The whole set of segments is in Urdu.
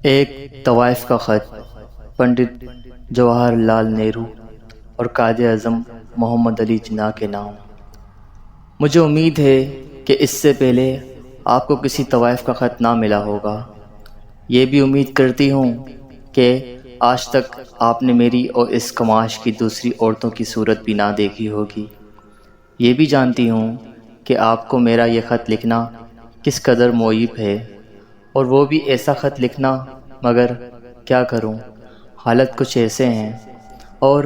ایک طوائف کا خط، پنڈت جواہر لال نہرو اور قائد اعظم محمد علی جناح کے نام۔ مجھے امید ہے کہ اس سے پہلے آپ کو کسی طوائف کا خط نہ ملا ہوگا۔ یہ بھی امید کرتی ہوں کہ آج تک آپ نے میری اور اس کماش کی دوسری عورتوں کی صورت بھی نہ دیکھی ہوگی۔ یہ بھی جانتی ہوں کہ آپ کو میرا یہ خط لکھنا کس قدر معیب ہے، اور وہ بھی ایسا خط لکھنا، مگر کیا کروں، حالت کچھ ایسے ہیں، اور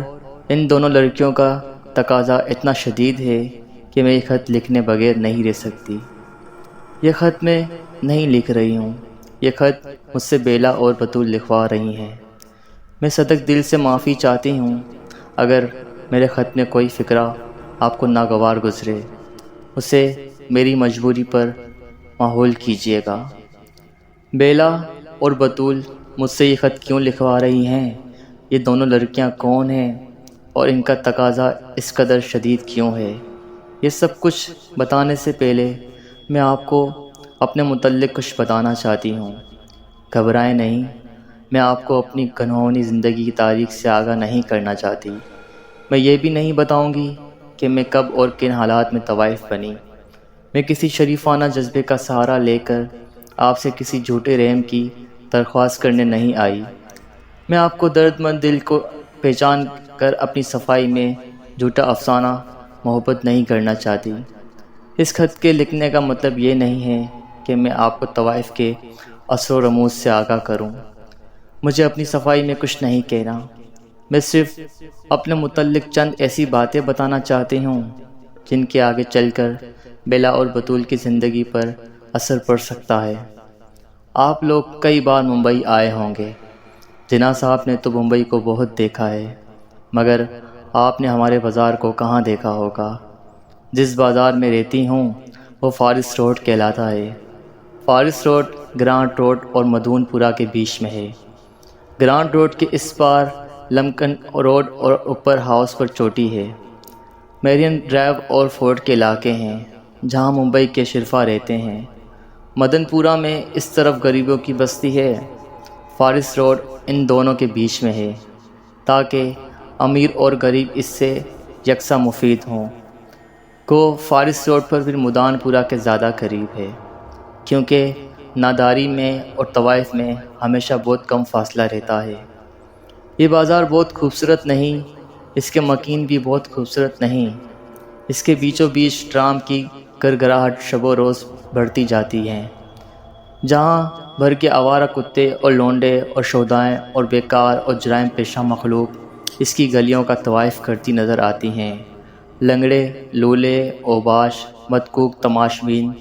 ان دونوں لڑکیوں کا تقاضا اتنا شدید ہے کہ میں یہ خط لکھنے بغیر نہیں رہ سکتی۔ یہ خط میں نہیں لکھ رہی ہوں، یہ خط مجھ سے بیلا اور بطول لکھوا رہی ہیں۔ میں صدق دل سے معافی چاہتی ہوں اگر میرے خط میں کوئی فقرہ آپ کو ناگوار گزرے، اسے میری مجبوری پر محمول کیجیے گا۔ بیلا اور بطول مجھ سے یہ خط کیوں لکھوا رہی ہیں، یہ دونوں لڑکیاں کون ہیں، اور ان کا تقاضا اس قدر شدید کیوں ہے، یہ سب کچھ بتانے سے پہلے میں آپ کو اپنے متعلق کچھ بتانا چاہتی ہوں۔ گھبرائیں نہیں، میں آپ کو اپنی گنہونی زندگی کی تاریخ سے آگاہ نہیں کرنا چاہتی۔ میں یہ بھی نہیں بتاؤں گی کہ میں کب اور کن حالات میں طوائف بنی۔ میں کسی شریفانہ جذبے کا سہارا لے کر آپ سے کسی جھوٹے رحم کی درخواست کرنے نہیں آئی۔ میں آپ کو درد مند دل کو پہچان کر اپنی صفائی میں جھوٹا افسانہ محبت نہیں کرنا چاہتی۔ اس خط کے لکھنے کا مطلب یہ نہیں ہے کہ میں آپ کو طوائف کے اثر و رموز سے آگاہ کروں۔ مجھے اپنی صفائی میں کچھ نہیں کہنا، میں صرف اپنے متعلق چند ایسی باتیں بتانا چاہتی ہوں جن کے آگے چل کر بیلا اور بطول کی زندگی پر اثر پڑ سکتا ہے۔ آپ لوگ کئی بار ممبئی آئے ہوں گے، جناح صاحب نے تو ممبئی کو بہت دیکھا ہے، مگر آپ نے ہمارے بازار کو کہاں دیکھا ہوگا؟ جس بازار میں رہتی ہوں وہ فارس روڈ کہلاتا ہے۔ فارس روڈ گرانٹ روڈ اور مدون پورہ کے بیچ میں ہے۔ گرانٹ روڈ کے اس پار لمکن روڈ اور اوپر ہاؤس پر چوٹی ہے۔ میرین ڈرائیو اور فورٹ کے علاقے ہیں جہاں ممبئی کے شرفا رہتے ہیں۔ مدن پورہ میں اس طرف غریبوں کی بستی ہے۔ فارس روڈ ان دونوں کے بیچ میں ہے تاکہ امیر اور غریب اس سے یکساں مفید ہوں۔ فارس روڈ پر پھر مدان پورہ کے زیادہ قریب ہے، کیونکہ ناداری میں اور طوائف میں ہمیشہ بہت کم فاصلہ رہتا ہے۔ یہ بازار بہت خوبصورت نہیں، اس کے مکین بھی بہت خوبصورت نہیں۔ اس کے بیچوں بیچ ٹرام کی گرگراہٹ شب و روز بڑھتی جاتی ہے، جہاں بھر کے آوارہ کتے اور لونڈے اور شودائیں اور بیکار اور جرائم پیشہ مخلوق اس کی گلیوں کا طواف کرتی نظر آتی ہیں۔ لنگڑے، لولے، اوباش، مدکوک تماشبین،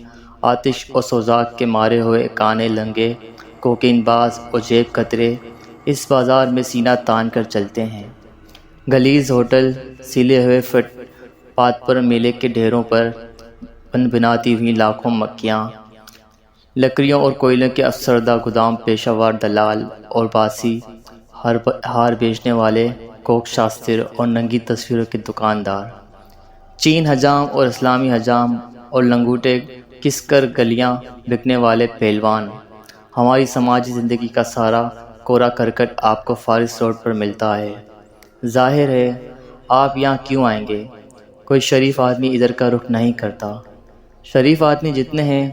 آتش اور سوزاک کے مارے ہوئے کانے لنگے، کوکین باز اور جیب کترے اس بازار میں سینہ تان کر چلتے ہیں۔ گلیز ہوٹل، سلے ہوئے فٹ پاتھ پر میلے کے ڈھیروں پر بناتی ہوئی لاکھوں مکھیاں، لکڑیوں اور کوئلوں کے افسردہ گودام، پیشہ ور دلال اور باسی ہار بیچنے والے، کوک شاستر اور ننگی تصویروں کے دکاندار، چین حجام اور اسلامی حجام اور لنگوٹے کس کر گلیاں بکنے والے پہلوان۔ ہماری سماجی زندگی کا سارا کورا کرکٹ آپ کو فارس روڈ پر ملتا ہے۔ ظاہر ہے آپ یہاں کیوں آئیں گے؟ کوئی شریف آدمی ادھر کا رخ نہیں کرتا۔ شریف آدمی جتنے ہیں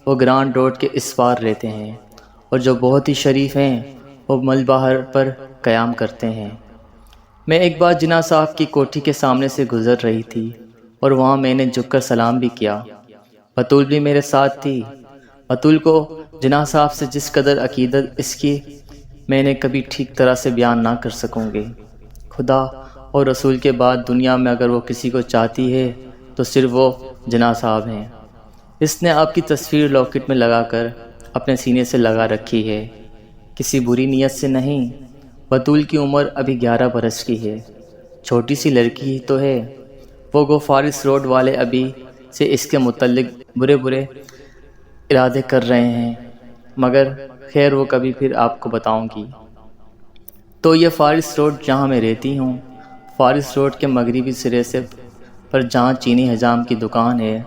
وہ گرانڈ روڈ کے اس پار رہتے ہیں، اور جو بہت ہی شریف ہیں وہ مل بہار پر قیام کرتے ہیں۔ میں ایک بار جناح صاحب کی کوٹھی کے سامنے سے گزر رہی تھی اور وہاں میں نے جھک کر سلام بھی کیا۔ بطول بھی میرے ساتھ تھی۔ بطول کو جناح صاحب سے جس قدر عقیدت اس کی میں نے کبھی ٹھیک طرح سے بیان نہ کر سکوں گی۔ خدا اور رسول کے بعد دنیا میں اگر وہ کسی کو چاہتی ہے تو صرف وہ جناح صاحب ہیں۔ اس نے آپ کی تصویر لاکٹ میں لگا کر اپنے سینے سے لگا رکھی ہے، کسی بری نیت سے نہیں۔ بطول کی عمر ابھی 11 برس کی ہے، چھوٹی سی لڑکی ہی تو ہے۔ وہ فارس روڈ والے ابھی سے اس کے متعلق برے ارادے کر رہے ہیں، مگر خیر وہ کبھی پھر آپ کو بتاؤں گی۔ تو یہ فارس روڈ جہاں میں رہتی ہوں، فارس روڈ کے مغربی سرے سے پر جہاں چینی حجام کی دکان ہے،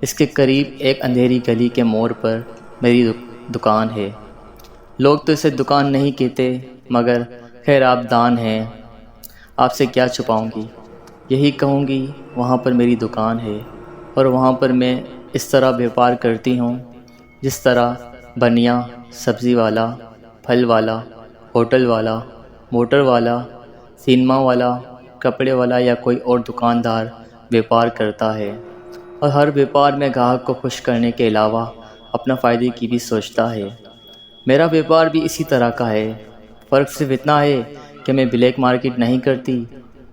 اس کے قریب ایک اندھیری گلی کے موڑ پر میری دکان ہے۔ لوگ تو اسے دکان نہیں کہتے، مگر خیر آپ دان ہیں، آپ سے کیا چھپاؤں گی۔ یہی کہوں گی وہاں پر میری دکان ہے، اور وہاں پر میں اس طرح بیوپار کرتی ہوں جس طرح بنیا، سبزی والا، پھل والا، ہوٹل والا، موٹر والا، سینما والا، کپڑے والا یا کوئی اور دکاندار بیوپار کرتا ہے، اور ہر بیوپار میں گاہک کو خوش کرنے کے علاوہ اپنا فائدے کی بھی سوچتا ہے۔ میرا بیوپار بھی اسی طرح کا ہے، فرق صرف اتنا ہے کہ میں بلیک مارکیٹ نہیں کرتی،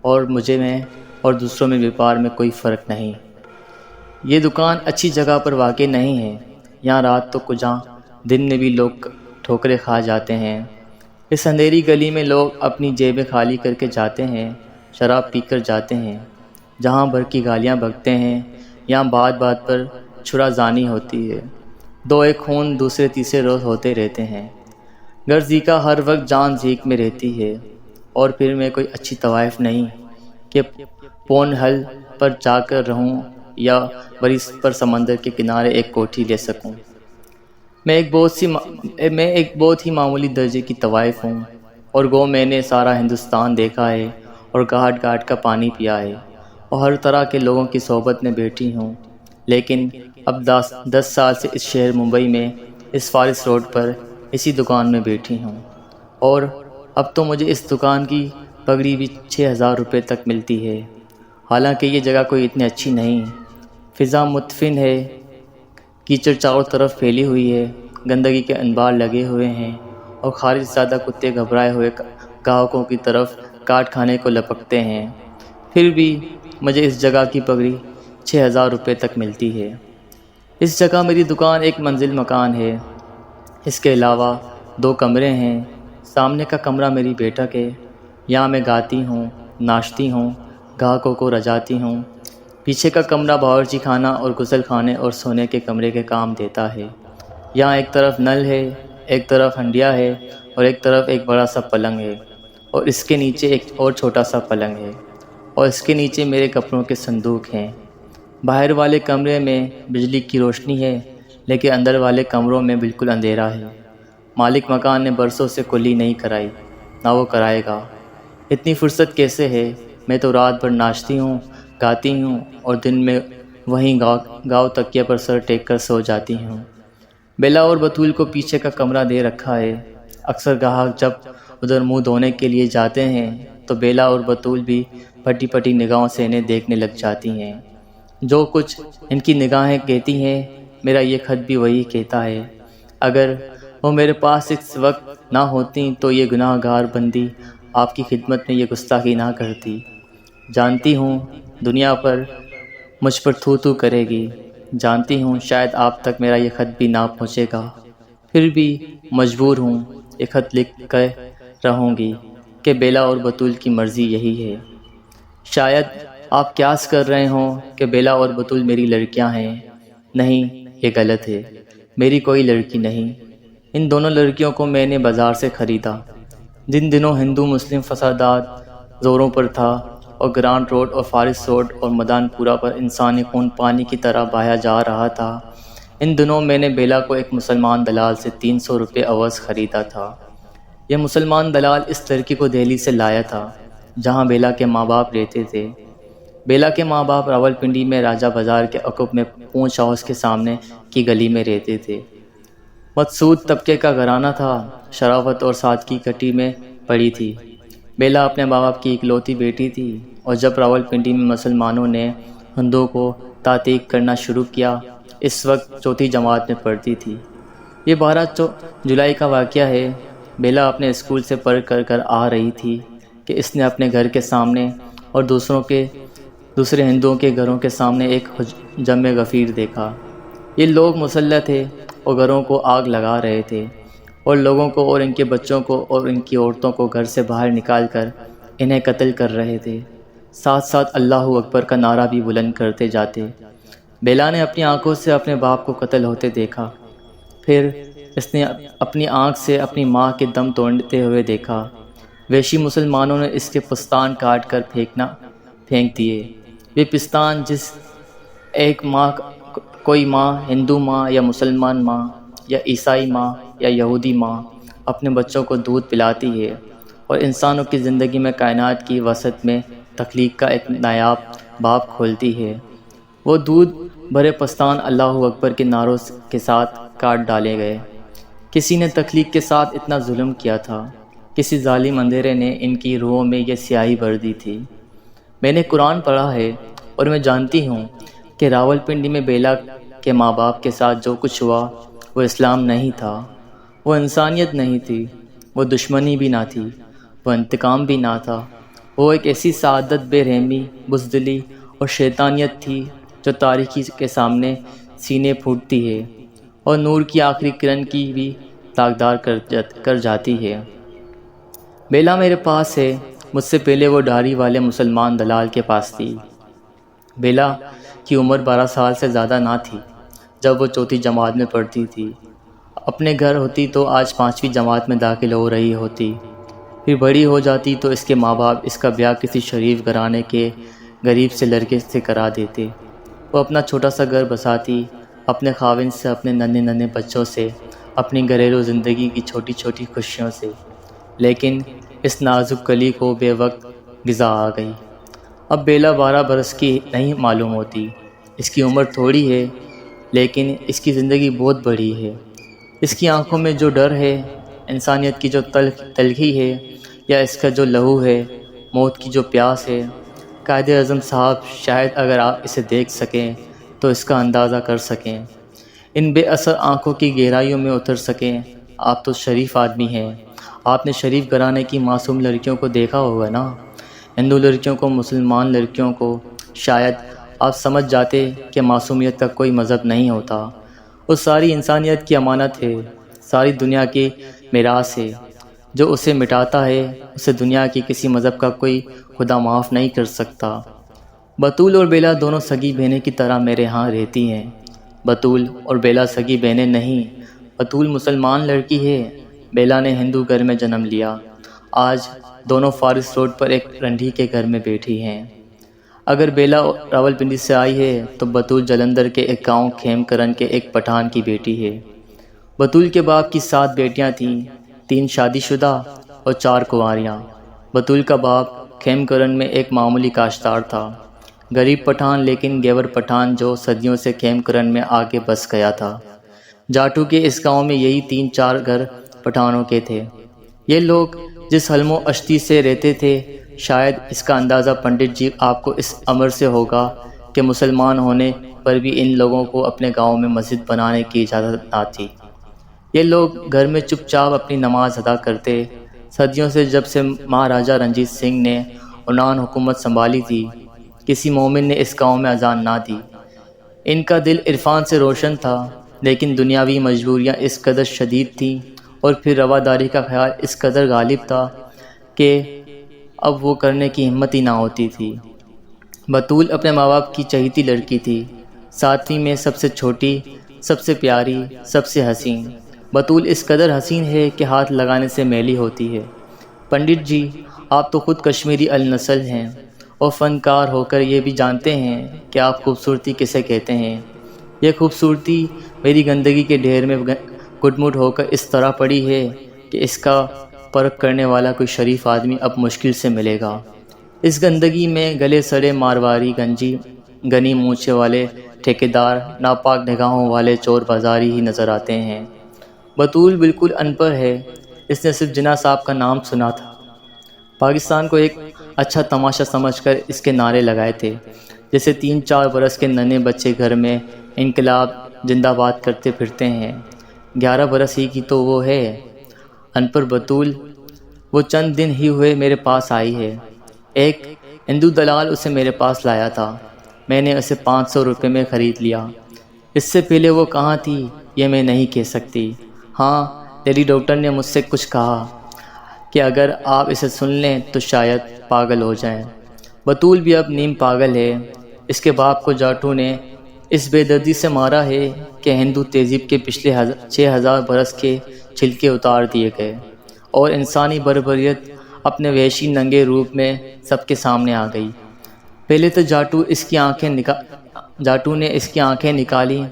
اور مجھے میں اور دوسروں میں بیوپار میں کوئی فرق نہیں۔ یہ دکان اچھی جگہ پر واقع نہیں ہے، یہاں رات تو کجا دن میں بھی لوگ ٹھوکریں کھا جاتے ہیں۔ اس اندھیری گلی میں لوگ اپنی جیبیں خالی کر کے جاتے ہیں، شراب پی کر جاتے ہیں، جہاں بھر کی گالیاں بکتے ہیں، یہاں بات بات پر چھرا زانی ہوتی ہے، دو ایک خون دوسرے تیسرے روز ہوتے رہتے ہیں۔ غرضی کا ہر وقت جان زیک میں رہتی ہے، اور پھر میں کوئی اچھی طوائف نہیں کہ پون ہل پر جا کر رہوں یا بریس پر سمندر کے کنارے ایک کوٹھی لے سکوں۔ میں ایک بہت ہی معمولی درجے کی طوائف ہوں، اور گو میں نے سارا ہندوستان دیکھا ہے، اور گھاٹ گھاٹ کا پانی پیا ہے، اور ہر طرح کے لوگوں کی صحبت میں بیٹھی ہوں، لیکن اب 10 سال سے اس شہر ممبئی میں اس فارس روڈ پر اسی دکان میں بیٹھی ہوں، اور اب تو مجھے اس دکان کی پگڑی بھی 6,000 روپے تک ملتی ہے۔ حالانکہ یہ جگہ کوئی اتنی اچھی نہیں، فضا متفن ہے، کیچڑ چاروں طرف پھیلی ہوئی ہے، گندگی کے انبار لگے ہوئے ہیں، اور خارج زادہ کتے گھبرائے ہوئے گاہکوں کی طرف کاٹ کھانے کو لپکتے ہیں۔ پھر بھی مجھے اس جگہ کی پگڑی 6,000 روپے تک ملتی ہے۔ اس جگہ میری دکان ایک منزل مکان ہے، اس کے علاوہ 2 کمرے ہیں۔ سامنے کا کمرہ میری بیٹھک ہے، یہاں میں گاتی ہوں، ناچتی ہوں، گاہکوں کو رجاتی ہوں۔ پیچھے کا کمرہ باورچی خانہ اور غسل خانے اور سونے کے کمرے کے کام دیتا ہے۔ یہاں ایک طرف نل ہے، ایک طرف ہنڈیا ہے، اور ایک طرف ایک بڑا سا پلنگ ہے، اور اس کے نیچے ایک اور چھوٹا سا پلنگ ہے، اور اس کے نیچے میرے کپڑوں کے صندوق ہیں۔ باہر والے کمرے میں بجلی کی روشنی ہے، لیکن اندر والے کمروں میں بالکل اندھیرا ہے۔ مالک مکان نے برسوں سے کلی نہیں کرائی، نہ وہ کرائے گا۔ اتنی فرصت کیسے ہے؟ میں تو رات بھر ناچتی ہوں، گاتی ہوں، اور دن میں وہیں گاؤ تکیے پر سر ٹیک کر سو جاتی ہوں۔ بیلا اور بطول کو پیچھے کا کمرہ دے رکھا ہے۔ اکثر گاہک جب ادھر منہ دھونے کے لیے جاتے ہیں تو بیلا اور بطول بھی پھٹی پھٹی نگاہوں سے انہیں دیکھنے لگ جاتی ہیں۔ جو کچھ ان کی نگاہیں کہتی ہیں، میرا یہ خط بھی وہی کہتا ہے۔ اگر وہ میرے پاس اس وقت نہ ہوتی تو یہ گناہ گار بندی آپ کی خدمت میں یہ گستاخی نہ کرتی۔ جانتی ہوں دنیا پر مجھ پر تھو تھو کرے گی، جانتی ہوں شاید آپ تک میرا یہ خط بھی نہ پہنچے گا، پھر بھی مجبور ہوں یہ خط لکھ کر رہوں گی کہ بیلا اور بطول کی مرضی یہی ہے۔ شاید آپ قیاس کر رہے ہوں کہ بیلا اور بطول میری لڑکیاں ہیں۔ نہیں، یہ غلط ہے، میری کوئی لڑکی نہیں۔ ان دونوں لڑکیوں کو میں نے بازار سے خریدا۔ جن دنوں ہندو مسلم فسادات زوروں پر تھا، اور گرانٹ روڈ اور فارس روڈ اور مدان پورہ پر انسانی خون پانی کی طرح بہایا جا رہا تھا، ان دنوں میں نے بیلا کو ایک مسلمان دلال سے 300 روپے عوض خریدا تھا۔ یہ مسلمان دلال اس لڑکی کو دہلی سے لایا تھا، جہاں بیلا کے ماں باپ رہتے تھے۔ بیلا کے ماں باپ راولپنڈی میں راجہ بازار کے عقب میں پونچھ ہاؤس کے سامنے کی گلی میں رہتے تھے۔ مقصود طبقے کا گھرانہ تھا، شرافت اور سادگی کٹی میں پڑی تھی۔ بیلا اپنے ماں باپ کی اکلوتی بیٹی تھی، اور جب راولپنڈی میں مسلمانوں نے ہندوؤں کو تعطیق کرنا شروع کیا، اس وقت چوتھی جماعت میں پڑھتی تھی۔ یہ 12 جولائی کا واقعہ ہے۔ بیلا اپنے اسکول سے پڑھ کر آ رہی تھی کہ اس نے اپنے گھر کے سامنے اور دوسرے ہندوؤں کے گھروں کے سامنے ایک جمع غفیر دیکھا۔ یہ لوگ مسلح تھے اور گھروں کو آگ لگا رہے تھے، اور لوگوں کو اور ان کے بچوں کو اور ان کی عورتوں کو گھر سے باہر نکال کر انہیں قتل کر رہے تھے۔ ساتھ ساتھ اللہ اکبر کا نعرہ بھی بلند کرتے جاتے۔ بیلا نے اپنی آنکھوں سے اپنے باپ کو قتل ہوتے دیکھا، پھر اس نے اپنی آنکھ سے اپنی ماں کے دم توڑتے ہوئے دیکھا۔ وحشی مسلمانوں نے اس کے پستان کاٹ کر پھینک دیے۔ یہ پستان جس ایک ماں، کوئی ماں، ہندو ماں یا مسلمان ماں یا عیسائی ماں یا یہودی ماں اپنے بچوں کو دودھ پلاتی ہے اور انسانوں کی زندگی میں کائنات کی وسعت میں تخلیق کا ایک نایاب باب کھولتی ہے۔ وہ دودھ برے پستان اللہ اکبر کے نعروں کے ساتھ کاٹ ڈالے گئے۔ کسی نے تخلیق کے ساتھ اتنا ظلم کیا تھا، کسی ظالم اندھیرے نے ان کی روحوں میں یہ سیاہی بھر دی تھی۔ میں نے قرآن پڑھا ہے اور میں جانتی ہوں کہ راولپنڈی میں بیلا کے ماں باپ کے ساتھ جو کچھ ہوا وہ اسلام نہیں تھا، وہ انسانیت نہیں تھی، وہ دشمنی بھی نہ تھی، وہ انتقام بھی نہ تھا، وہ ایک ایسی سعادت، بے رحمی، بزدلی اور شیطانیت تھی جو تاریکی کے سامنے سینے پھوٹتی ہے اور نور کی آخری کرن کی بھی داغدار کر جاتی ہے۔ بیلا میرے پاس ہے، مجھ سے پہلے وہ ڈھاری والے مسلمان دلال کے پاس تھی۔ بیلا کی عمر 12 سال سے زیادہ نہ تھی جب وہ چوتھی جماعت میں پڑھتی تھی۔ اپنے گھر ہوتی تو آج 5ویں جماعت میں داخل ہو رہی ہوتی۔ پھر بڑی ہو جاتی تو اس کے ماں باپ اس کا بیاہ کسی شریف گھرانے کے غریب سے لڑکے سے کرا دیتے۔ وہ اپنا چھوٹا سا گھر بساتی، اپنے خاوند سے، اپنے ننھے ننھے بچوں سے، اپنی گھریلو زندگی کی چھوٹی چھوٹی خوشیوں سے۔ لیکن اس نازک کلی کو بے وقت غذا آ گئی۔ اب بیلا 12 برس کی نہیں معلوم ہوتی۔ اس کی عمر تھوڑی ہے لیکن اس کی زندگی بہت بڑی ہے۔ اس کی آنکھوں میں جو ڈر ہے، انسانیت کی جو تلخی ہے، یا اس کا جو لہو ہے، موت کی جو پیاس ہے، قائد اعظم صاحب شاید اگر آپ اسے دیکھ سکیں تو اس کا اندازہ کر سکیں، ان بے اثر آنکھوں کی گہرائیوں میں اتر سکیں۔ آپ تو شریف آدمی ہیں، آپ نے شریف گھرانے کی معصوم لڑکیوں کو دیکھا ہوگا نا، ہندو لڑکیوں کو، مسلمان لڑکیوں کو۔ شاید آپ سمجھ جاتے کہ معصومیت کا کوئی مذہب نہیں ہوتا، وہ ساری انسانیت کی امانت ہے، ساری دنیا کی میراث ہے۔ جو اسے مٹاتا ہے اسے دنیا کی کسی مذہب کا کوئی خدا معاف نہیں کر سکتا۔ بطول اور بیلا دونوں سگی بہنیں کی طرح میرے ہاں رہتی ہیں۔ بطول اور بیلا سگی بہنیں نہیں، بطول مسلمان لڑکی ہے، بیلا نے ہندو گھر میں جنم لیا۔ آج دونوں فارس روڈ پر ایک رنڈھی کے گھر میں بیٹھی ہیں۔ اگر بیلا راولپنڈی سے آئی ہے تو بطول جلندھر کے ایک گاؤں کھیم کرن کے ایک پٹھان کی بیٹی ہے۔ بطول کے باپ کی 7 بیٹیاں تھیں، 3 شادی شدہ اور 4 کنواریاں۔ بطول کا باپ کھیم کرن میں ایک معمولی کاشتکار تھا، غریب پٹھان لیکن گیور پٹھان جو صدیوں سے کھیم کرن میں آ کے بس گیا تھا۔ جاٹو کے اس گاؤں میں یہی 3-4 گھر پٹھانوں کے تھے۔ یہ لوگ جس حلم و اشتی سے رہتے تھے، شاید اس کا اندازہ پنڈت جی آپ کو اس امر سے ہوگا کہ مسلمان ہونے پر بھی ان لوگوں کو اپنے گاؤں میں مسجد بنانے کی اجازت نہ تھی۔ یہ لوگ گھر میں چپ چاپ اپنی نماز ادا کرتے۔ صدیوں سے جب سے مہاراجہ رنجیت سنگھ نے عنان حکومت سنبھالی تھی، کسی مومن نے اس گاؤں میں اذان نہ دی۔ ان کا دل عرفان سے روشن تھا، لیکن دنیاوی مجبوریاں اس قدر شدید تھیں اور پھر رواداری کا خیال اس قدر غالب تھا کہ اب وہ کرنے کی ہمت ہی نہ ہوتی تھی۔ بطول اپنے ماں باپ کی چہیتی لڑکی تھی، 7ویں میں سب سے چھوٹی، سب سے پیاری، سب سے حسین۔ بطول اس قدر حسین ہے کہ ہاتھ لگانے سے میلی ہوتی ہے۔ پنڈت جی، آپ تو خود کشمیری النسل ہیں اور فنکار ہو کر یہ بھی جانتے ہیں کہ آپ خوبصورتی کسے کہتے ہیں۔ یہ خوبصورتی میری گندگی کے ڈھیر میں گٹ مٹ ہو کر اس طرح پڑی ہے کہ اس کا پرکھ کرنے والا کوئی شریف آدمی اب مشکل سے ملے گا۔ اس گندگی میں گلے سڑے مارواڑی گنجی، گنی مونچھے والے ٹھیکیدار، ناپاک نگاہوں والے چور بازاری ہی نظر آتے ہیں۔ بطول بالکل ان پڑھ ہے، اس نے صرف جناح صاحب کا نام سنا تھا۔ پاکستان کو ایک اچھا تماشا سمجھ کر اس کے نعرے لگائے تھے، جیسے 3-4 برس کے ننھے بچے گھر میں انقلاب زندہ باد کرتے پھرتے ہیں۔ 11 برس ہی کی تو وہ ہے۔ ان پڑھ بطول وہ چند دن ہی ہوئے میرے پاس آئی ہے۔ ایک ہندو دلال اسے میرے پاس لایا تھا، میں نے اسے 500 روپے میں خرید لیا۔ اس سے پہلے وہ کہاں تھی یہ میں نہیں کہہ سکتی۔ ہاں، لیڈی ڈاکٹر نے مجھ سے کچھ کہا کہ اگر آپ اسے سن لیں تو شاید پاگل ہو جائیں۔ بطول بھی اب نیم پاگل ہے۔ اس کے باپ کو جاٹو نے اس بے دردی سے مارا ہے کہ ہندو تہذیب کے پچھلے 6000 برس کے چھلکے اتار دیے گئے اور انسانی بربریت اپنے وحشی ننگے روپ میں سب کے سامنے آ گئی۔ پہلے تو جاٹو نے اس کی آنکھیں نکالی،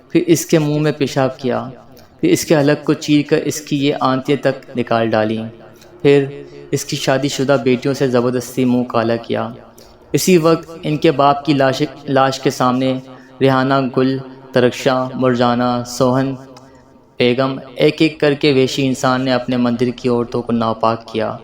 پھر اس کے منہ میں پیشاب کیا، پھر اس کے حلق کو چیر کر اس کی یہ آنتیں تک نکال ڈالیں، پھر اس کی شادی شدہ بیٹیوں سے زبردستی منہ کالا کیا۔ اسی وقت ان کے باپ کی لاش کے سامنے ریحانہ گل، ترکشاں، مرجانہ، سوہن بیگم، ایک ایک کر کے ویشی انسان نے اپنے مندر کی عورتوں کو ناپاک کیا۔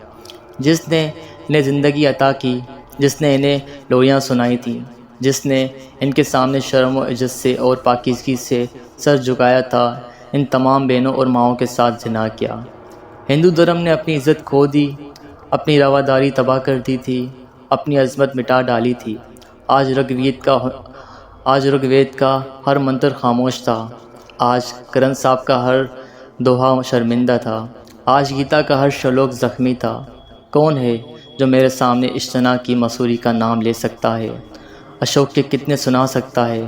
جس نے انہیں زندگی عطا کی، جس نے انہیں لوریاں سنائی تھیں، جس نے ان کے سامنے شرم و عزت سے اور پاکیزگی سے سر جھکایا تھا، ان تمام بہنوں اور ماؤں کے ساتھ زنا کیا۔ ہندو دھرم نے اپنی عزت کھو دی، اپنی رواداری تباہ کر دی تھی، اپنی عظمت مٹا ڈالی تھی۔ آج رگ وید کا ہر منتر خاموش تھا، آج گرنتھ صاحب کا ہر دوہا شرمندہ تھا، آج گیتا کا ہر شلوک زخمی تھا۔ کون ہے جو میرے سامنے اجتناء کی مسوری کا نام لے سکتا ہے؟ اشوک کے کتنے سنا سکتا ہے؟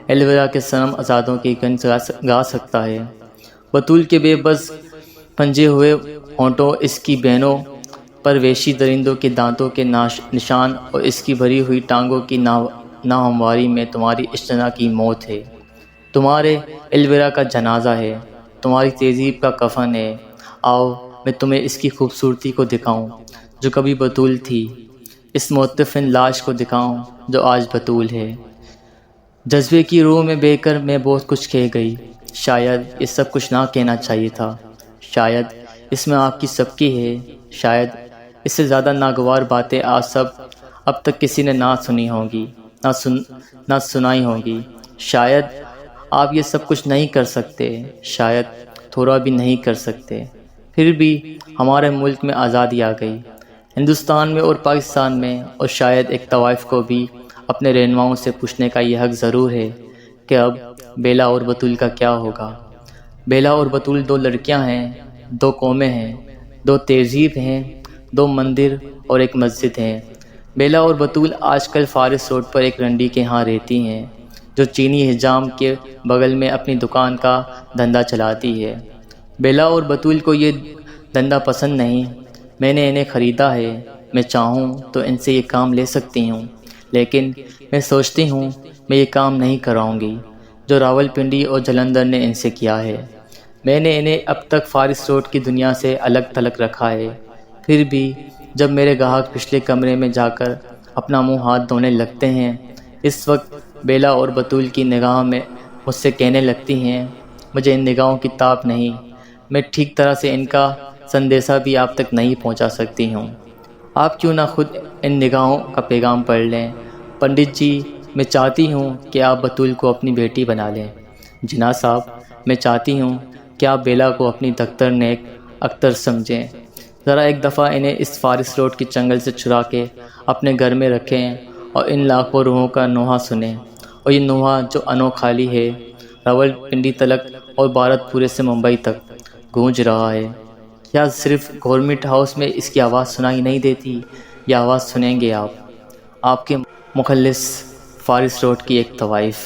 ایلویرا کے صنم آزادوں کی گنج گا سکتا ہے؟ بطول کے بے بس پنجے ہوئے ہونٹوں، اس کی بہنوں پر ویشی درندوں کے دانتوں کے نشان اور اس کی بھری ہوئی ٹانگوں کی ناہمواری میں تمہاری اجتناء کی موت ہے، تمہارے ایلویرا کا جنازہ ہے، تمہاری تہذیب کا کفن ہے۔ آؤ میں تمہیں اس کی خوبصورتی کو دکھاؤں جو کبھی بطول تھی، اس متدفن لاش کو دکھاؤں جو آج بطول ہے۔ جذبے کی روح میں بہہ کر میں بہت کچھ کہہ گئی، شاید یہ سب کچھ نہ کہنا چاہیے تھا، شاید اس میں آپ کی سب کی ہے، شاید اس سے زیادہ ناگوار باتیں اب تک کسی نے نہ سنی ہوں گی، نہ سنائی ہوں گی۔ شاید آپ یہ سب کچھ نہیں کر سکتے، شاید تھوڑا بھی نہیں کر سکتے، پھر بھی ہمارے ملک میں آزادی آ گئی، ہندوستان میں اور پاکستان میں، اور شاید ایک طوائف کو بھی اپنے رہنماؤں سے پوچھنے کا یہ حق ضرور ہے کہ اب بیلا اور بطول کا کیا ہوگا۔ بیلا اور بطول دو لڑکیاں ہیں، دو قومیں ہیں، دو تہذیب ہیں، دو مندر اور ایک مسجد ہیں۔ بیلا اور بطول آج کل فارس روڈ پر ایک رنڈی کے ہاں رہتی ہیں جو چینی حجام کے بغل میں اپنی دکان کا دھندا چلاتی ہے۔ بیلا اور بطول کو یہ دھندا پسند نہیں، میں نے انہیں خریدا ہے، میں چاہوں تو ان سے یہ کام لے سکتی ہوں، لیکن میں سوچتی ہوں میں یہ کام نہیں کراؤں گی جو راول پنڈی اور جلندھر نے ان سے کیا ہے۔ میں نے انہیں اب تک فارس روڈ کی دنیا سے الگ تھلگ رکھا ہے، پھر بھی جب میرے گاہک پچھلے کمرے میں جا کر اپنا منہ ہاتھ دھونے لگتے ہیں، اس وقت بیلا اور بطول کی نگاہ میں مجھ سے کہنے لگتی ہیں، مجھے ان نگاہوں کی تاب نہیں، میں ٹھیک طرح سے ان کا سندیسہ بھی آپ تک نہیں پہنچا سکتی ہوں، آپ کیوں نہ خود ان نگاہوں کا پیغام پڑھ لیں۔ پنڈت جی، میں چاہتی ہوں کہ آپ بطول کو اپنی بیٹی بنا لیں۔ جناح صاحب، میں چاہتی ہوں کہ آپ بیلا کو اپنی دختر نیک اختر سمجھیں، ذرا ایک دفعہ انہیں اس فارس روڈ کی چنگل سے چرا کے اپنے گھر میں رکھیں اور ان لاکھوں روحوں کا نوحہ سنیں، اور یہ نوحہ جو انو خالی ہے، راول پنڈی تلک اور بھارت پورے سے ممبئی تک گونج رہا ہے۔ کیا صرف گورنمنٹ ہاؤس میں اس کی آواز سنائی نہیں دیتی؟ یہ آواز سنیں گے آپ کے مخلص فارس روڈ کی ایک طوائف۔